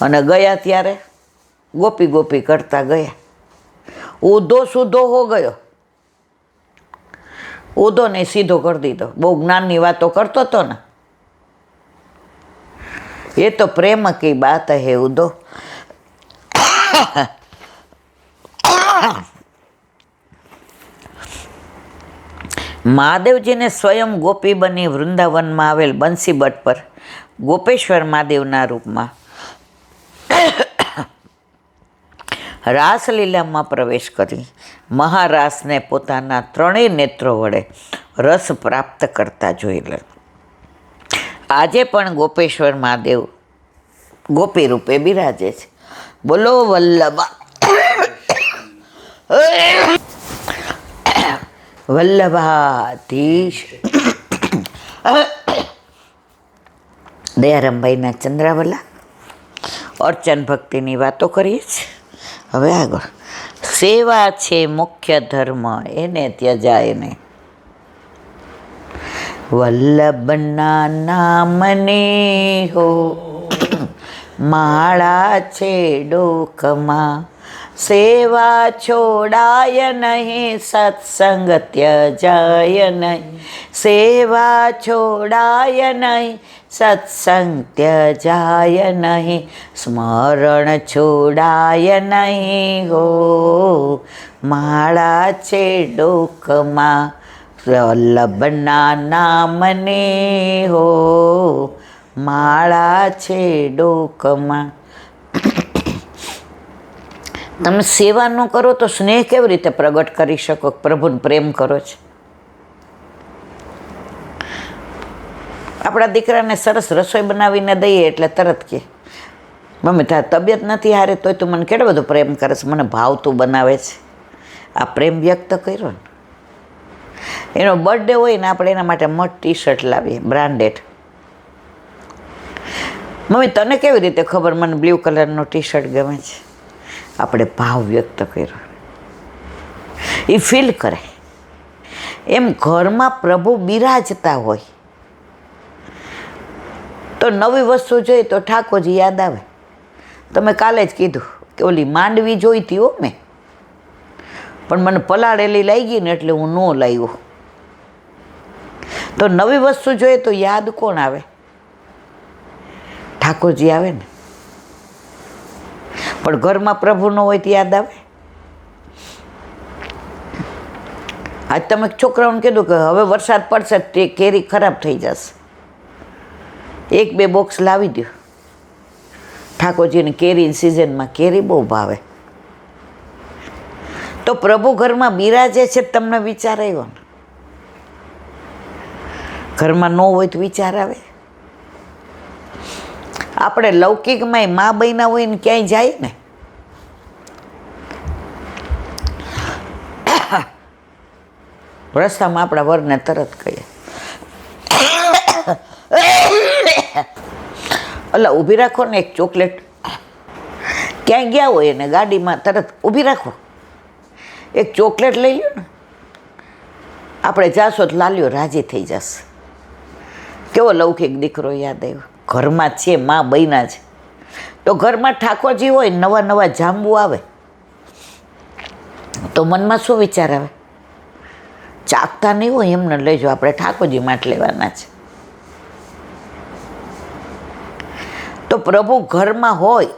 અને ગયા ત્યારે ગોપી ગોપી કરતા ગયા. ઊંધો સીધો હો ગયો, ઊંધો ને સીધો કરી દીધો. બહુ જ્ઞાનની વાતો કરતો હતો ને. એ તો પ્રેમ કી બાત હે ઊંધો. મહાદેવજીને સ્વયં ગોપી બની વૃંદાવનમાં આવેલ બંસી બટ પર ગોપેશ્વર મહાદેવના રૂપમાં રાસલીલામાં પ્રવેશ કરી મહારાસને પોતાના ત્રણેય નેત્રો વડે રસ પ્રાપ્ત કરતા જોયેલા. આજે પણ ગોપેશ્વર મહાદેવ ગોપી રૂપે બિરાજે છે. બોલો વલ્લભા વલ્લભાધીશ. દયારામભાઈના ચંદ્રાવલા અર્ચન ભક્તિની વાતો કરીએ છીએ. હવે આગળ સેવા છે મુખ્ય ધર્મ, એને ત્યજાય નહીં. વલ્લભના નામને હો માળા છે ડોકમાં, સેવા છોડાય નહીં સત્સંગ ત્યજાય નહીં. સેવા છોડાય નહીં સત્સંગ ત્યજાય નહીં. સ્મરણ છોડાય નહીં હો માળા છે ડોકમાં, વલ્લભના નામને હો માળા છે ડોકમાં. તમે સેવા ન કરો તો સ્નેહ કેવી રીતે પ્રગટ કરી શકો? પ્રભુને પ્રેમ કરો છો. આપણા દીકરાને સરસ રસોઈ બનાવીને દઈએ એટલે તરત કે મમ્મી તાર તબિયત નથી હારે તોય તું મને કેટલો બધો પ્રેમ કરે છે, મને ભાવતું બનાવે છે. આ પ્રેમ વ્યક્ત કર્યો ને. એનો બર્થડે હોય ને આપણે એના માટે મસ્ત ટી શર્ટ લાવીએ બ્રાન્ડેડ. મમ્મી તને કેવી રીતે ખબર મને બ્લુ કલરનો ટી શર્ટ ગમે છે? આપણે ભાવ વ્યક્ત કર્યો, એ ફીલ કરે. એમ ઘરમાં પ્રભુ બિરાજતા હોય તો નવી વસ્તુ જોઈએ તો ઠાકોરજી યાદ આવે. તમે કાલે જ કીધું કે ઓલી માંડવી જોઈતી હો મેં, પણ મને પલાળેલી લાગી ને એટલે હું ન લાવ્યો. તો નવી વસ્તુ જોઈએ તો યાદ કોણ આવે? ઠાકોરજી આવે ને. પણ ઘરમાં પ્રભુ ન હોય તો યાદ આવે? આજ તમે છોકરાઓને કીધું કે હવે વરસાદ પડશે તે કેરી ખરાબ થઈ જશે, 1-2 બોક્સ લાવી દો. ઠાકોરજીની કેરીની સિઝનમાં કેરી બહુ ભાવે. તો પ્રભુ ઘરમાં બિરાજે છે તમને વિચાર આવ્યો ને? ઘરમાં ન હોય તો વિચાર આવે? આપણે લૌકિકમાંય મા બહેના હોય ને ક્યાંય જાય ને, રસ્તામાં આપણા વરને તરત કહીએ અલા ઊભી રાખો ને એક ચોકલેટ. ક્યાંય ગયા હોય ને ગાડીમાં તરત ઊભી રાખો, એક ચોકલેટ લઈ લ્યો ને. આપણે જાશો તો લાલ્યો રાજી થઈ જશે. કેવો લૌકિક દીકરો યાદ આવ્યો. ઘરમાં છે મા બહેના છે તો ઘરમાં ઠાકોરજી હોય, નવા નવા જાંબુ આવે તો મનમાં શું વિચાર આવે? ચાખતા નહીં હોય એમને લેજો, આપણે ઠાકોરજી માટે લેવાના છે. તો પ્રભુ ઘરમાં હોય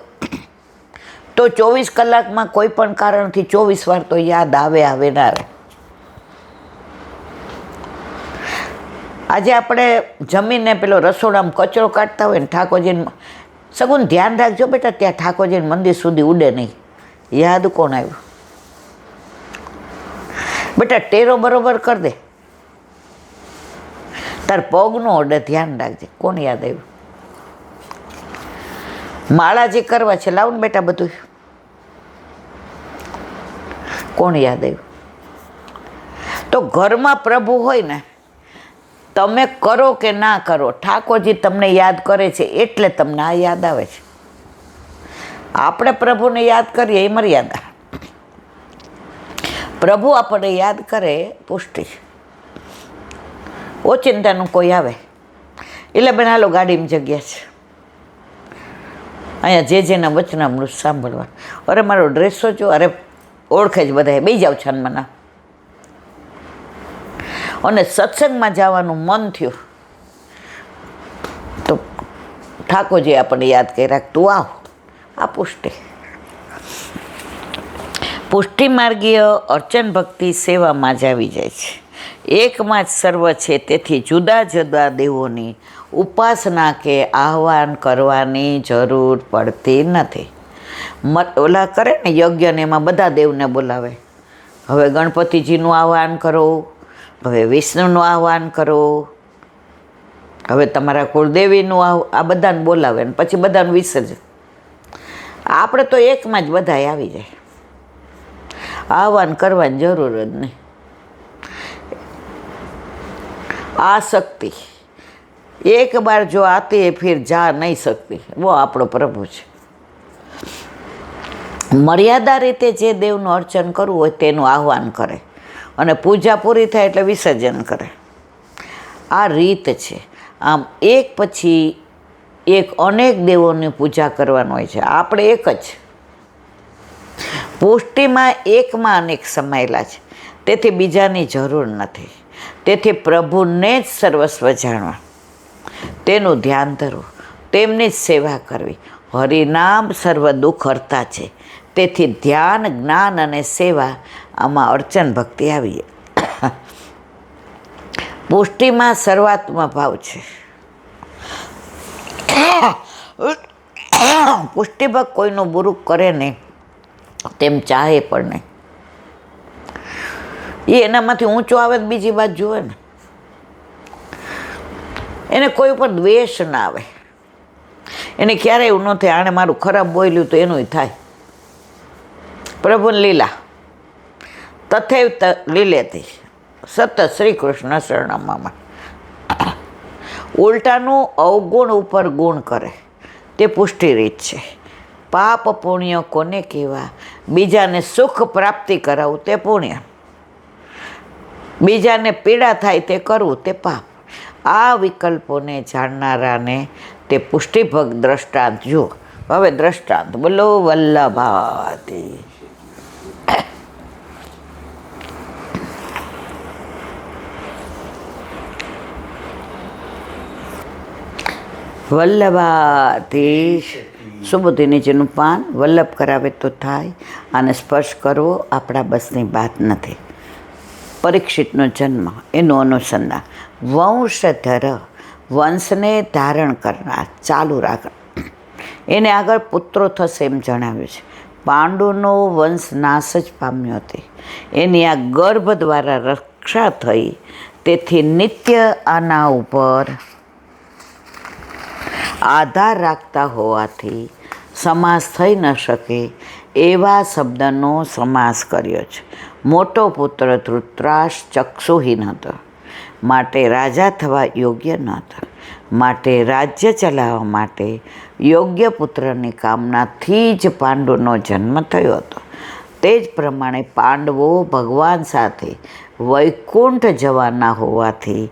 તો 24 કલાકમાં કોઈ પણ કારણથી 24 વાર તો યાદ આવે આવે ના આવે. આજે આપણે જમીને પેલો રસોડામાં કચરો કાઢતા હોય ને ઠાકોરજીને સગુન ધ્યાન રાખજો બેટા, ત્યાં ઠાકોરજીને મંદિર સુધી ઉડે નહીં. યાદ કોણ આવ્યું? બેટા ટેરો બરોબર કર દે, તાર પગ નો અડે, ધ્યાન રાખજે. કોણ યાદ આવ્યું? માળા જે કરવા છે લાવ ને બેટા બધું. કોણ યાદ આવ્યું? તો ઘરમાં પ્રભુ હોય ને, તમે કરો કે ના કરો ઠાકોરજી તમને યાદ કરે છે એટલે તમને આ યાદ આવે છે. આપણે પ્રભુને યાદ કરીએ એ મર્યાદા, પ્રભુ આપણને યાદ કરે પુષ્ટિ. ઓચિંતાનું કોઈ આવે એટલે બેન હાલો ગાડીમાં જગ્યા છે, અહીંયા જે જેના વચનામૃત સાંભળવા. અરે મારો ડ્રેસો જો, અરે ઓળખે જ બધા, બેસી જાવ છાનમાંના. અને સત્સંગમાં જવાનું મન થયું તો ઠાકોરજી આપણને યાદ કર્યા, તું આવ આ પુષ્ટિ માર્ગીય અર્ચન ભક્તિ સેવામાં જ આવી જાય છે. એકમાં જ સર્વ છે, તેથી જુદા જુદા દેવોની ઉપાસના કે આહ્વાન કરવાની જરૂર પડતી નથી. ઓલા કરે ને યજ્ઞ ને એમાં બધા દેવને બોલાવે. હવે ગણપતિજીનું આહ્વાન કરો, હવે વિષ્ણુનું આહ્વાન કરો, હવે તમારા કુળદેવીનું આ બધાને બોલાવે ને પછી બધાનું વિસર્જન. આપણે તો એકમાં જ બધાય આવી જાય, આહ્વાન કરવાની જરૂર જ નહીં. આસક્તિ એક બાર જો આતી है फिर जा नहीं सकती, वो આપણો પ્રભુ છે. મર્યાદા રીતે જે દેવનું અર્ચન કરવું હોય તેનું આહ્વાન કરે અને પૂજા પૂરી થાય એટલે વિસર્જન કરે. આ રીત છે. આમ એક પછી એક અનેક દેવોની પૂજા કરવાનું હોય છે. આપણે એક જ પુષ્ટિમાં એકમાં અનેક સમાયેલા છે, તેથી બીજાની જરૂર નથી. તેથી પ્રભુને જ સર્વસ્વ જાણવા, તેનું ધ્યાન ધરવું, તેમની જ સેવા કરવી. હરિનામ સર્વ દુઃખ હરતા છે, તેથી ધ્યાન, જ્ઞાન અને સેવા આમાં અર્ચન ભક્તિ આવી. પુષ્ટિમાં સર્વાત્મા ભાવ છે. પુષ્ટિભક્ત કોઈનું બુરું કરે નહીં, તેમ ચાહે પણ નહીં. એ એનામાંથી ઊંચો આવે તો બીજી વાત જુએ ને. એને કોઈ ઉપર દ્વેષ ના આવે, એને ક્યારેય એવું ન થાય આણે મારું ખરાબ બોલ્યું તો એનું થાય. પ્રભુની લીલા તથૈવ લીલેથી સતત શ્રી કૃષ્ણ શરણમાં. ઉલટાનું અવગુણ ઉપર ગુણ કરે તે પુષ્ટિ રીત છે. પાપ પુણ્ય કોને કહેવા? બીજાને સુખ પ્રાપ્તિ કરાવવું તે પુણ્ય, બીજાને પીડા થાય તે કરવું તે પાપ. આ વિકલ્પોને જાણનારાને તે પુષ્ટિભક્ત દ્રષ્ટાંત જુઓ. હવે દ્રષ્ટાંત બોલો વલ્લભાતી. વલ્લભાતી સુબુદ્ધિ નીચેનું પાન. વલ્લભ કરાવે તો થાય, આને સ્પર્શ કરવો આપણા બસની વાત નથી. પરીક્ષિતનો જન્મ, એનું અનુસંધાન. વંશધર, વંશને ધારણ કરનાર, ચાલુ રાખનાર. એને આગળ પુત્રો થશે એમ જણાવ્યું છે. પાંડુનો વંશ નાશ જ પામ્યો હતી, એની આ ગર્ભ દ્વારા રક્ષા થઈ. તેથી નિત્ય આના ઉપર આધાર રાખતા હોવાથી સમાસ થઈ ન શકે એવા શબ્દનો સમાસ કર્યો છે. મોટો પુત્ર ધૃતરાષ્ટ્ર ચક્ષુહીન હતો, માટે રાજા થવા યોગ્ય ન હતો. માટે રાજ્ય ચલાવવા માટે યોગ્ય પુત્રની કામનાથી જ પાંડુનો જન્મ થયો હતો. તે જ પ્રમાણે પાંડવો ભગવાન સાથે વૈકુંઠ જવાના હોવાથી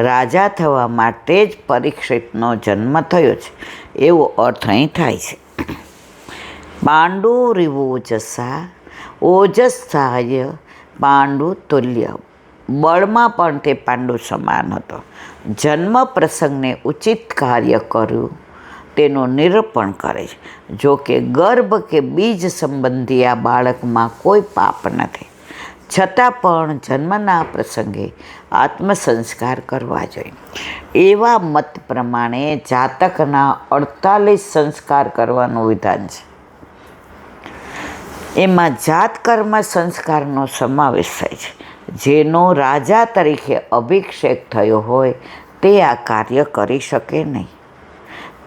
રાજા થવા માટે જ પરીક્ષિતનો જન્મ થયો છે, એવો અર્થ અહીં થાય છે. પાંડુરિવોજસા, ઓજસાય પાંડુ તુલ્ય. બળમાં પણ તે પાંડુ સમાન હતો. જન્મ પ્રસંગને ઉચિત કાર્ય કર્યું તેનું નિરૂપણ કરે છે. જો કે ગર્ભ કે બીજ સંબંધી આ બાળકમાં કોઈ પાપ નથી, છતાં પણ જન્મના પ્રસંગે આત્મસંસ્કાર કરવા જોઈએ. એવા મત પ્રમાણે જાતકના 48 સંસ્કાર કરવાનું વિધાન છે. એમાં જાતકર્મ સંસ્કારનો સમાવેશ થાય છે. જેનો રાજા તરીકે અભિષેક થયો હોય તે આ કાર્ય કરી શકે નહીં.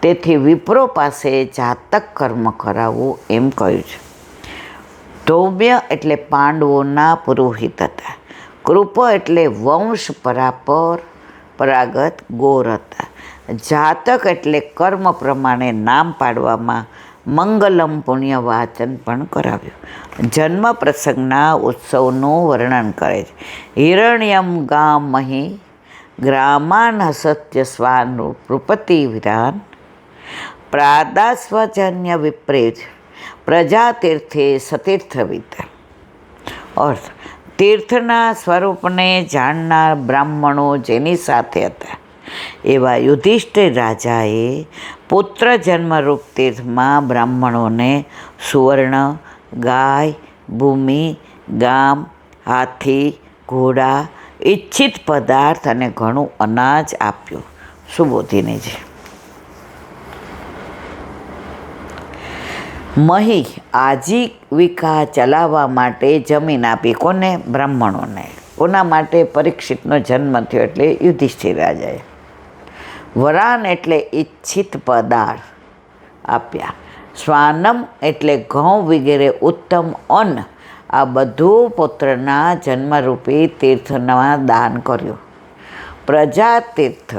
તેથી વિપ્રો પાસે જાતક કર્મ કરાવવું એમ કહ્યું છે. ધૌમ્ય એટલે પાંડવોના પુરોહિત હતા. કૃપ એટલે વંશ પરાગત ગોર હતા. જાતક એટલે કર્મ પ્રમાણે નામ પાડવામાં મંગલમ પુણ્ય વાચન પણ કરાવ્યું. જન્મ પ્રસંગના ઉત્સવનું વર્ણન કરે છે. હિરણ્યમ ગામહી ગ્રામાન હસત્ય સ્વાન નૃપતિ વિરાન પ્રાદાસ્વજન્ય વિપ્રેજ પ્રજાતીર્થે સતીર્થવિદ. અર્થ: તીર્થના સ્વરૂપને જાણનાર બ્રાહ્મણો જેની સાથે હતા એવા યુધિષ્ઠિર રાજાએ પુત્ર જન્મરૂપ તીર્થમાં બ્રાહ્મણોને સુવર્ણ, ગાય, ભૂમિ, ગામ, હાથી, ઘોડા, ઈચ્છિત પદાર્થ અને ઘણું અનાજ આપ્યું. સુબોધિનીજી. મહી આજીવિકા ચલાવવા માટે જમીન આપી. કોને? બ્રાહ્મણોને. કોના માટે? પરીક્ષિતનો જન્મ થયો એટલે યુધિષ્ઠિર રાજાએ. વરાન એટલે ઈચ્છિત પદાર્થ આપ્યા. સ્વાનમ એટલે ઘઉં વગેરે ઉત્તમ અન્ન. આ બધું પુત્રના જન્મરૂપી તીર્થમાં દાન કર્યું. પ્રજાતીર્થ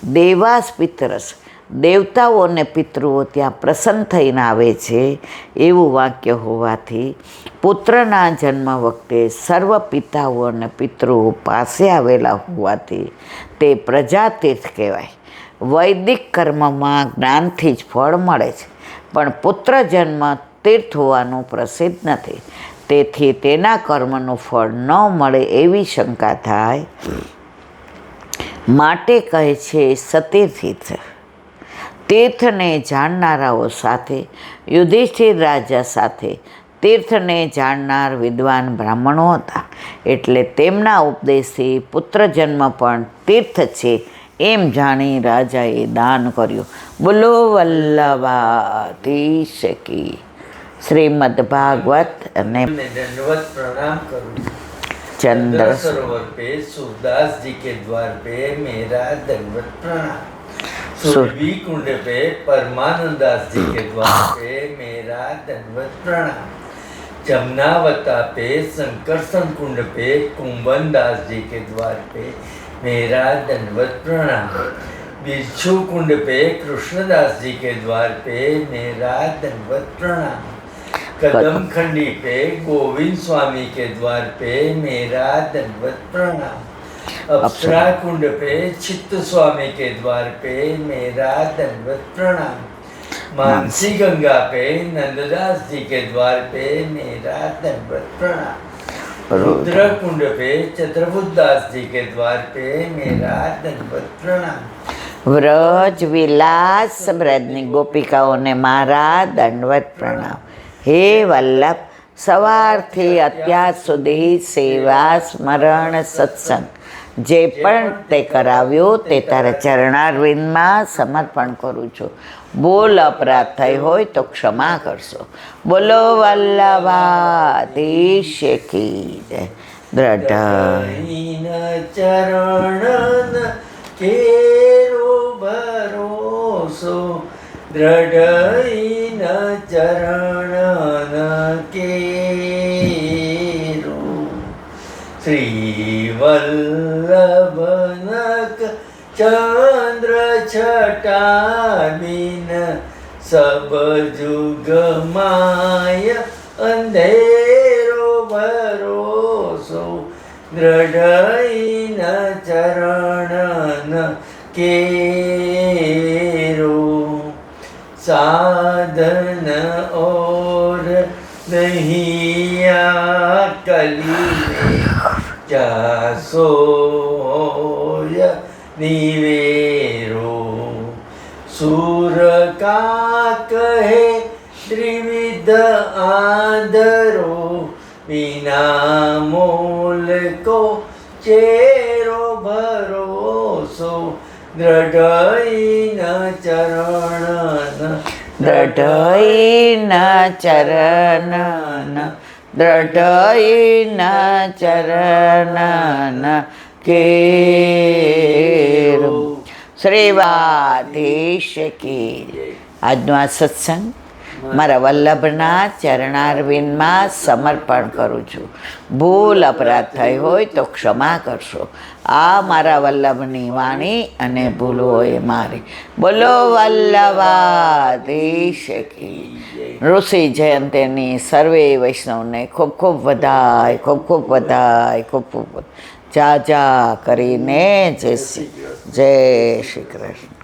દેવાસ પિતરસ, દેવતાઓ અને પિતૃઓ ત્યાં પ્રસન્ન થઈને આવે છે એવું વાક્ય હોવાથી પુત્રના જન્મ વખતે સર્વ પિતાઓ અને પિતૃઓ પાસે આવેલા હોવાથી તે પ્રજાતીર્થ કહેવાય. વૈદિક કર્મમાં જ્ઞાનથી જ ફળ મળે છે, પણ પુત્ર જન્મ તીર્થ હોવાનું પ્રસિદ્ધ નથી. તેથી તેના કર્મનું ફળ ન મળે એવી શંકા થાય માટે કહે છે સતીર્થ. તીર્થને જાણનારાઓ સાથે યુધિષ્ઠિર રાજા સાથે તીર્થને જાણનાર વિદ્વાન બ્રાહ્મણો હતા, એટલે તેમના ઉપદેશથી પુત્ર જન્મ પણ તીર્થ છે એમ જાણી રાજાએ દાન કર્યું. બોલો વલ્લભાધીશ કી. શ્રીમદ ભાગવત અને दंडवत प्रणाम करूं. चंद्र सरोवर पे सूरदास जी के द्वार पे मेरा दंडवत प्रणाम. सुर- सुरभि कुंड पे परमानंद दास जी के द्वार पे मेरा दंडवत प्रणाम. जमुनावता पे संकर्षण कुंड पे कुंभन दास जी के द्वार पे मेरा दंडवत प्रणाम. बिच्छू कुंड पे कृष्णदास जी के द्वार पे मेरा दंडवत प्रणाम. कदम खंडी पे गोविंद स्वामी के द्वार पे मेरा दंडवत प्रणाम. अप्सरा कुंड पे चित्त स्वामी के द्वार पे मेरा दंडवत प्रणाम. मानसी गंगा पे नंददास जी के द्वार पे मेरा दंडवत प्रणाम. रुद्र कुंड पे चतुर्भुज दास जी के द्वार पे मेरा दंडवत प्रणाम. વ્રજ વિલાસ બ્રજની ગોપિકાઓને મારા દંડવત પ્રણામ. હે વલ્લભ, સવારથી અત્યાર સુધી સેવા, સ્મરણ, સત્સંગ જે પણ તે કરાવ્યું તે તારા ચરણારવિંદમાં સમર્પણ કરું છું. બોલ અપરાધ થઈ હોય તો ક્ષમા કરશો. બોલો વલ્લભાધીશ કી જય. દ્રઢ ચરણ કેરો ભરોસો દ્રઢઈન ચરણ કેરો. શ્રી વલ્લભનક ચંદ્ર છટાબીન સબ જુગ માય અંધેરો ભરોસો દ્રઢઈન ચરણ કેરો. साधन और नहीं कली में क्या सोय निवेरो. सूर का कहे त्रिविध आदरो बिना मोल को चेरो भरोसो દ્રઢઈન ચરણ દ્રઢઈન ચરણ દ્રઢઈન ચરણ કેરો. શ્રીવાધીશ કી. આજનો આ સત્સંગ મારા વલ્લભના ચરણારવિંદમાં સમર્પણ કરું છું. ભૂલ અપરાધ થઈ હોય તો ક્ષમા કરશો. આ મારા વલ્લભની વાણી અને ભૂલ હોય મારી. બોલો વલ્લભાધીશ કી. ઋષિ જયંતીની સર્વે વૈષ્ણવને ખૂબ ખૂબ વધાય, ખૂબ ખૂબ વધાય, ખૂબ ખૂબ જા કરીને જય શ્રી કૃષ્ણ.